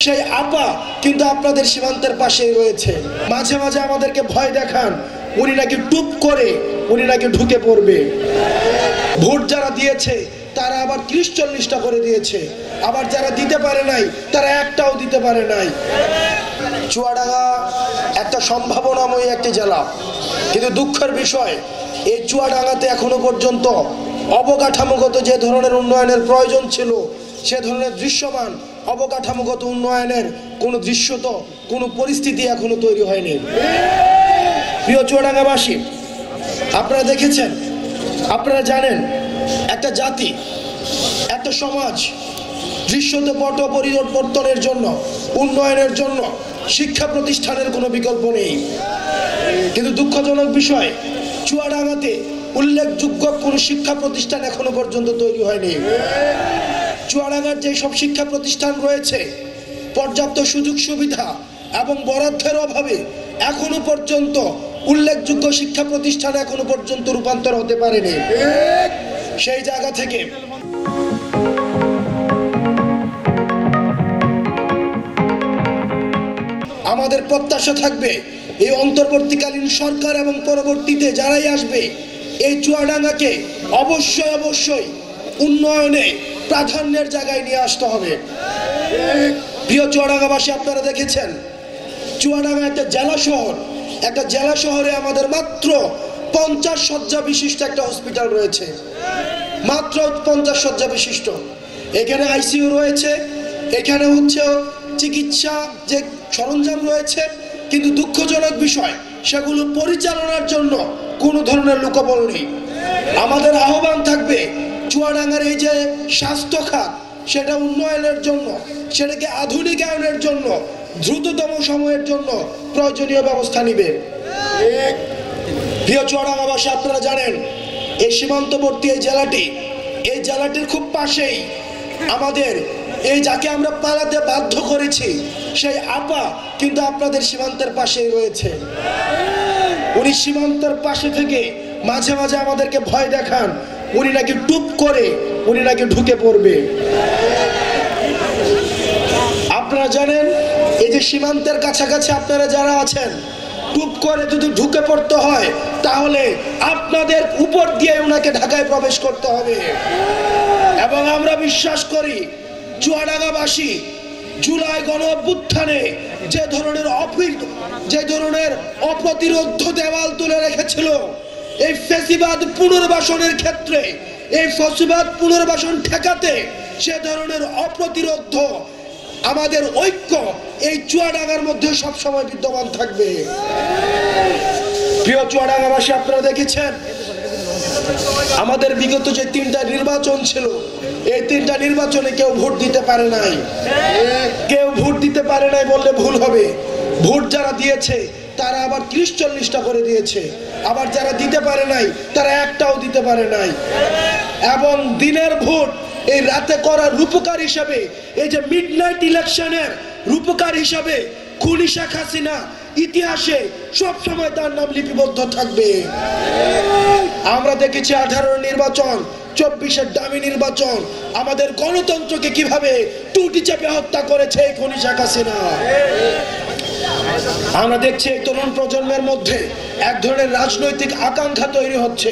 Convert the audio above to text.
সেই আপা কিন্তু আপনাদের সীমান্তের পাশেই রয়েছে। মাঝে মাঝে আমাদেরকে ভয় দেখান, উনি নাকি টুপ করে উনি নাকি ঢুকে পড়বে। ভোট যারা দিয়েছে তারা আবার 30-40টা করে দিয়েছে, আবার যারা দিতে পারে নাই তারা একটাও দিতে পারে নাই। চুয়াডাঙ্গা একটা সম্ভাবনাময়ী একটি জেলা, কিন্তু দুঃখের বিষয় এই চুয়াডাঙ্গাতে এখনো পর্যন্ত অবকাঠামোগত যে ধরনের উন্নয়নের প্রয়োজন ছিল সে ধরনের দৃশ্যমান অবকাঠামোগত উন্নয়নের কোনো দৃশ্যত কোনো পরিস্থিতি এখনো তৈরি হয়নি। প্রিয় চুয়াডাঙ্গাবাসী, আপনারা দেখেছেন, আপনারা জানেন, একটা জাতি, একটা সমাজ দৃশ্যত পট পরিবর্তনের জন্য, উন্নয়নের জন্য শিক্ষা প্রতিষ্ঠানের কোনো বিকল্প নেই। কিন্তু দুঃখজনক বিষয়, চুয়াডাঙ্গাতে উল্লেখযোগ্য কোনো শিক্ষা প্রতিষ্ঠান এখনো পর্যন্ত তৈরি হয়নি। চুয়াডাঙ্গার যে সব শিক্ষা প্রতিষ্ঠান রয়েছে পর্যাপ্ত সুযোগ সুবিধা এবং বরাদ্দের অভাবে এখনো পর্যন্ত উল্লেখযোগ্য শিক্ষা প্রতিষ্ঠান এখনো পর্যন্ত রূপান্তর হতে পারেনি। সেই জায়গা থেকে আমাদের প্রত্যাশা থাকবে এই অন্তর্বর্তীকালীন সরকার এবং পরবর্তীতে যারাই আসবে এই চুয়াডাঙ্গাকে অবশ্যই উন্নয়নে প্রাধান্যের জায়গায় নিয়ে আসতে হবে। প্রিয় চুয়াডাঙ্গাবাসী, আপনারা দেখেছেন চুয়াডাঙ্গা একটা জেলা শহর, একটা জেলা শহরে আমাদের মাত্র 50 শয্যা বিশিষ্ট একটা হসপিটাল রয়েছে, মাত্র 50 শয্যা বিশিষ্ট। এখানে আইসিইউ রয়েছে, এখানে হচ্ছে চিকিৎসা যে সরঞ্জাম রয়েছে, কিন্তু দুঃখজনক বিষয় সেগুলো পরিচালনার জন্য কোনো ধরনের লোকবল নেই। আমাদের আহ্বান থাকবে চুয়াডাঙ্গার এই যে স্বাস্থ্য খাত সেটা উন্নয়নের জন্য, সেটাকে আধুনিকায়নের জন্য দ্রুততম সময়ের জন্য প্রয়োজনীয় ব্যবস্থা নিবে। প্রিয় চুয়াডাঙ্গাবাসী, আপনারা জানেন এই সীমান্তবর্তী এই জেলাটির খুব পাশেই আমাদের এই যাকে আমরা পালাতে বাধ্য করেছি সেই আপা কিন্তু আপনাদের সীমান্তের পাশেই রয়েছে। উনি সীমান্তের পাশে থেকে মাঝে মাঝে আমাদেরকে ভয় দেখান, উনি নাকি টুপ করে উনি নাকি ঢুকে পড়বে। আপনারা জানেন এই যে সীমান্তের কাছাকাছি আপনারা যারা আছেন, টুপ করে যদি ঢুকে পড়তে হয় তাহলে আপনাদের উপর দিয়ে ওনাকে ঢাকায় প্রবেশ করতে হবে। এবং আমরা বিশ্বাস করি চুয়াডাঙ্গাবাসী জুলাই গণ অভ্যুত্থানে যে ধরনের অপ্রতিরোধ্য দেওয়াল তুলে রেখেছিল, এই ফ্যাসিবাদ পুনর্বাসনের ক্ষেত্রে, এই ফ্যাসিবাদ পুনর্বাসন ঠেকাতে সে ধরনের অপ্রতিরোধ্য আমাদের ঐক্য এই চুয়াডাঙ্গার মধ্যে সবসময় বিদ্যমান থাকবে। প্রিয় চুয়াডাঙ্গাবাসী, আপনারা দেখেছেন আমাদের বিগত যে 3টা নির্বাচন ছিল, এই 3টা নির্বাচনে কেউ ভোট দিতে পারে নাই। কেউ ভোট দিতে পারে নাই বললে ভুল হবে। ভোট যারা দিয়েছে তারা আবার 30-40টা করে দিয়েছে, আবার যারা দিতে পারে নাই তারা একটাও দিতে পারে নাই। এবং দিনের ভোট এই রাতে করার রূপকার হিসাবে, এই যে মিডনাইট ইলেকশনের রূপকার হিসাবে খুনি শেখ হাসিনা ইতিহাসে সব সময় তার নাম লিপিবদ্ধ থাকবে। আমরা দেখেছি 18 নির্বাচন, 24-এর দামি নির্বাচন, আমাদের গণতন্ত্রকে কিভাবে টুটি চেপে হত্যা করেছে এই খুনি শেখ হাসিনা। আমরা দেখছি তরুণ প্রজন্মের মধ্যে এক ধরনের রাজনৈতিক আকাঙ্ক্ষা তৈরি হচ্ছে,